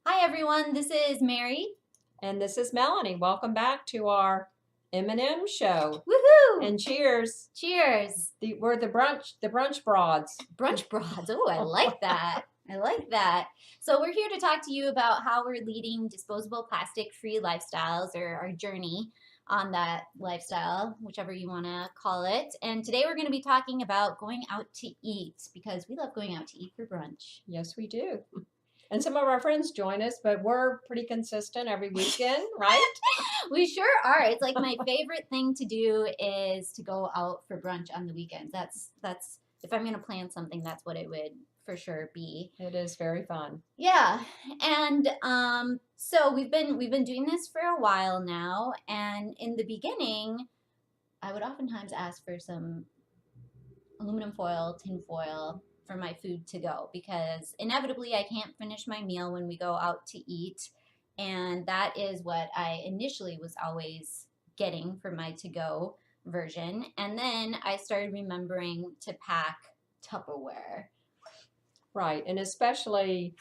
Hi everyone, this is Mary. And this is Melanie. Welcome back to our M&M show. Woohoo! And cheers. Cheers. We're the Brunch Broads. Brunch Broads. Oh, I like that. I like that. So we're here to talk to you about how we're leading disposable plastic-free lifestyles, or our journey on that lifestyle, whichever you want to call it. And today we're going to be talking about going out to eat, because we love going out to eat for brunch. Yes, we do. And some of our friends join us, but we're pretty consistent every weekend, right? We sure are. It's like my favorite thing to do is to go out for brunch on the weekends. That's if I'm going to plan something, that's what it would for sure be. It is very fun. Yeah. And so we've been doing this for a while now, and in the beginning, I would oftentimes ask for some aluminum foil, tin foil for my food to go, because inevitably I can't finish my meal when we go out to eat. And that is what I initially was always getting for my to go version. And then I started remembering to pack Tupperware. Right. And especially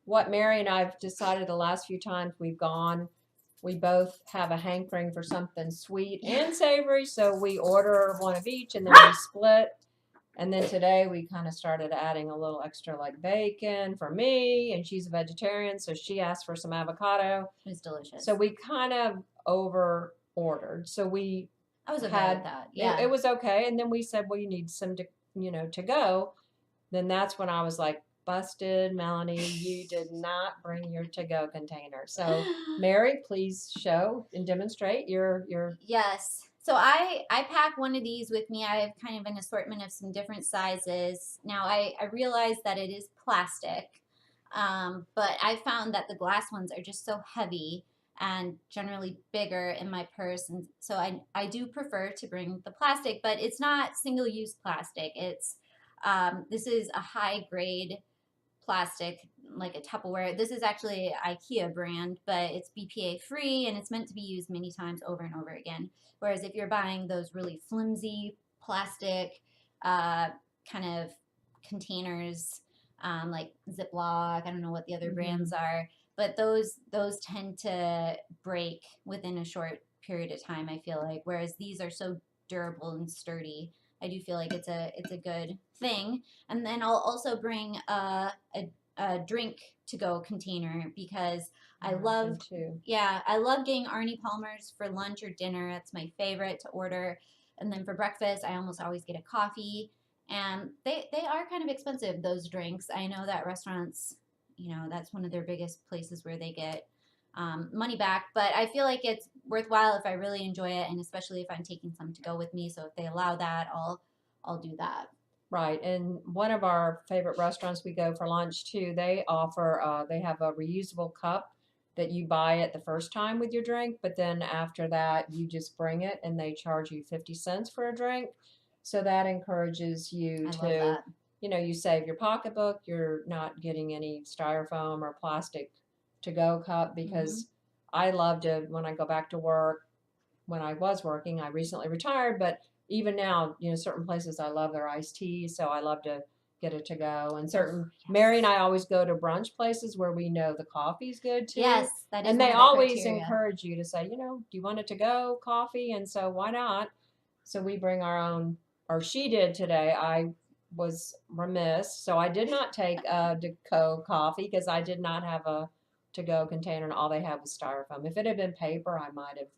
what Mary and I've decided the last few times we've gone, we both have a hankering for something sweet and savory. So we order one of each and then we split. And then today we kind of started adding a little extra like bacon for me, and she's a vegetarian, so she asked for some avocado. It was delicious. So we kind of over ordered. So I was okay with that. Yeah. It was okay. And then we said, well, you need some to go. Then that's when I was like, busted, Melanie, you did not bring your to-go container. So Mary, please show and demonstrate your Yes. So I pack one of these with me. I have kind of an assortment of some different sizes. Now I realize that it is plastic, but I found that the glass ones are just so heavy and generally bigger in my purse, and so I do prefer to bring the plastic, but it's not single-use plastic. It's this is a high grade plastic, like a Tupperware. This is actually IKEA brand, but it's BPA free and it's meant to be used many times over and over again. Whereas if you're buying those really flimsy plastic kind of containers, like Ziploc, I don't know what the other brands are, but those tend to break within a short period of time, I feel like. Whereas these are so durable and sturdy. I do feel like it's a good thing. And then I'll also bring a drink to go container, because I love I love getting Arnie Palmer's for lunch or dinner. That's my favorite to order. And then for breakfast, I almost always get a coffee. And they are kind of expensive, those drinks. I know that restaurants, that's one of their biggest places where they get money back, but I feel like it's worthwhile if I really enjoy it, and especially if I'm taking some to go with me. So if they allow that, I'll do that. Right. And one of our favorite restaurants we go for lunch too, they offer they have a reusable cup that you buy it the first time with your drink, but then after that you just bring it and they charge you 50 cents for a drink. So that encourages you to, you save your pocketbook, you're not getting any styrofoam or plastic to go cup, because I love to, when I go back to work, when I was working, I recently retired, but even now, certain places I love their iced tea, so I love to get it to go. And Mary and I always go to brunch places where we know the coffee's good too. Yes, that is and one they of the always criteria. encourage you to say, do you want it to go coffee? And so why not? So we bring our own, or she did today. I was remiss, so I did not take a to-go coffee because I did not have a to-go container, and all they had was styrofoam. If it had been paper, I might have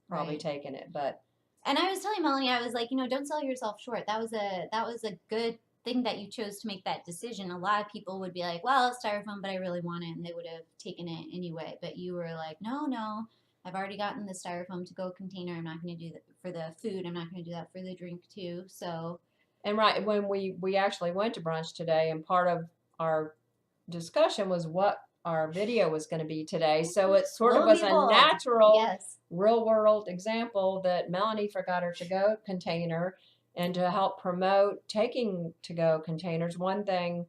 probably taken it, but. And I was telling Melanie, I was like, don't sell yourself short. That was a good thing that you chose to make that decision. A lot of people would be like, well, it's styrofoam, but I really want it, and they would have taken it anyway. But you were like, no, I've already gotten the styrofoam to go container. I'm not going to do that for the food. I'm not going to do that for the drink too. So. And right, when we actually went to brunch today, and part of our discussion was what our video was going to be today. So it sort of was a natural, real world example that Melanie forgot her to-go container. And to help promote taking to-go containers, one thing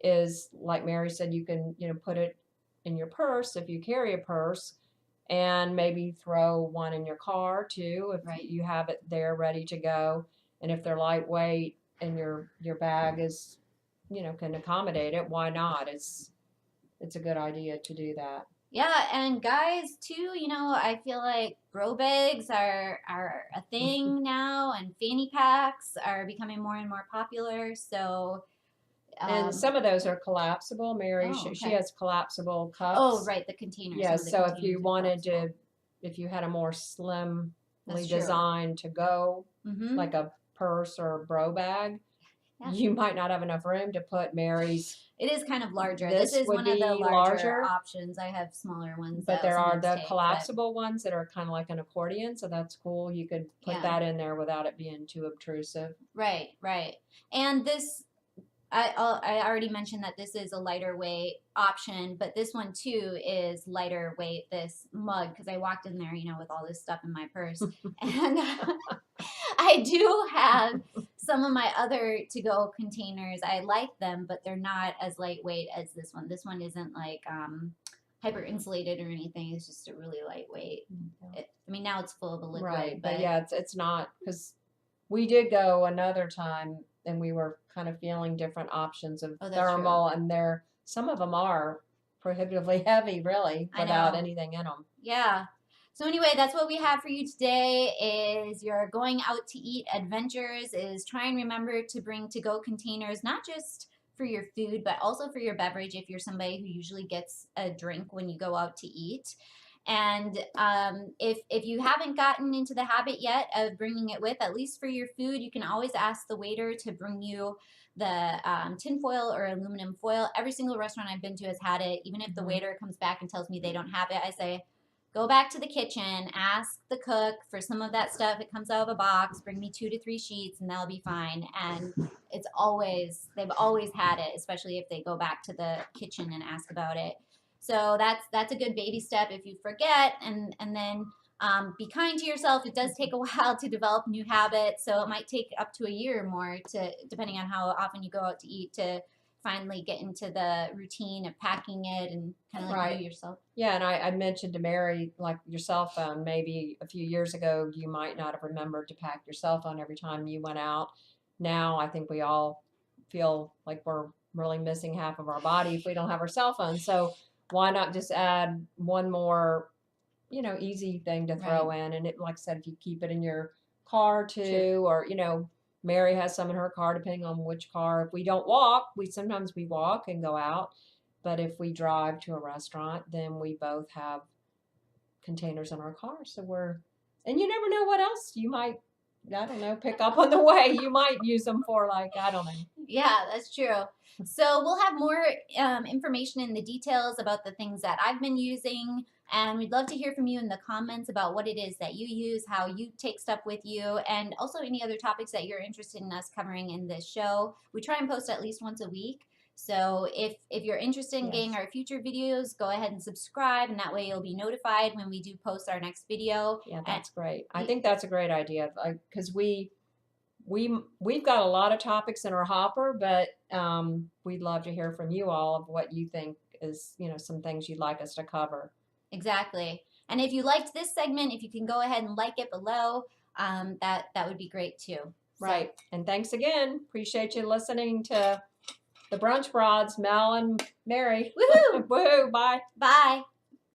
is, like Mary said, you can, put it in your purse if you carry a purse, and maybe throw one in your car too if you have it there ready to go. And if they're lightweight and your bag is, can accommodate it, why not? It's it's a good idea to do that. Yeah, and guys too, I feel like grow bags are a thing now, and fanny packs are becoming more and more popular. So, And some of those are collapsible. Mary, oh, she okay. has collapsible Oh, cups. right, the containers. Some Yes, of the so if containers you are wanted collapsible. to, if you had a more slimly That's true. designed to go, Mm-hmm. like a purse or a bro bag, Yeah. you might not have enough room to put Mary's. It is kind of larger. This This is would one of the be larger larger, options. I have smaller ones but that I'll there are sometimes the take, but collapsible ones that are kind of like an accordion, so that's cool. You could put yeah. that in there without it being too obtrusive. Right, right. And this, I already mentioned that this is a lighter weight option, but this one too is lighter weight. This mug, because I walked in there, with all this stuff in my purse, and I do have some of my other to-go containers. I like them, but they're not as lightweight as this one. This one isn't like hyper insulated or anything. It's just a really lightweight. I mean, now it's full of a liquid, Right, but but yeah, it's not, because we did go another time and we were kind of feeling different options of oh, that's true. thermal, and some of them are prohibitively heavy, really, I without know. anything in them. Yeah. So anyway, that's what we have for you today is your going out to eat adventures is try and remember to bring to-go containers, not just for your food, but also for your beverage if you're somebody who usually gets a drink when you go out to eat. And if you haven't gotten into the habit yet of bringing it with, at least for your food, you can always ask the waiter to bring you the tinfoil or aluminum foil. Every single restaurant I've been to has had it. Even if the waiter comes back and tells me they don't have it, I say, go back to the kitchen, ask the cook for some of that stuff. It comes out of a box. Bring me 2 to 3 sheets, and that'll be fine. And they've always had it, especially if they go back to the kitchen and ask about it. So that's a good baby step if you forget, and then be kind to yourself. It does take a while to develop new habits, so it might take up to a year or more depending on how often you go out to eat, to finally get into the routine of packing it and kind of like Right. you yourself. Yeah, and I mentioned to Mary, like your cell phone, maybe a few years ago, you might not have remembered to pack your cell phone every time you went out. Now, I think we all feel like we're really missing half of our body if we don't have our cell phone. So why not just add one more, easy thing to throw in? And like I said, if you keep it in your car too, or, Mary has some in her car, depending on which car. If we don't walk, sometimes we walk and go out. But if we drive to a restaurant, then we both have containers in our car. And you never know what else you might, I don't know, pick up on the way. You might use them for, like, I don't know. Yeah, that's true. So we'll have more information in the details about the things that I've been using. And we'd love to hear from you in the comments about what it is that you use, how you take stuff with you, and also any other topics that you're interested in us covering in this show. We try and post at least once a week. So if you're interested in getting our future videos, go ahead and subscribe, and that way you'll be notified when we do post our next video. Yeah, that's great. I think that's a great idea, because we've got a lot of topics in our hopper, but we'd love to hear from you all of what you think is, some things you'd like us to cover. Exactly. And if you liked this segment, if you can go ahead and like it below, that would be great too. Right. And thanks again. Appreciate you listening to the Brunch Broads, Mel and Mary. Woohoo! Woohoo! Bye. Bye.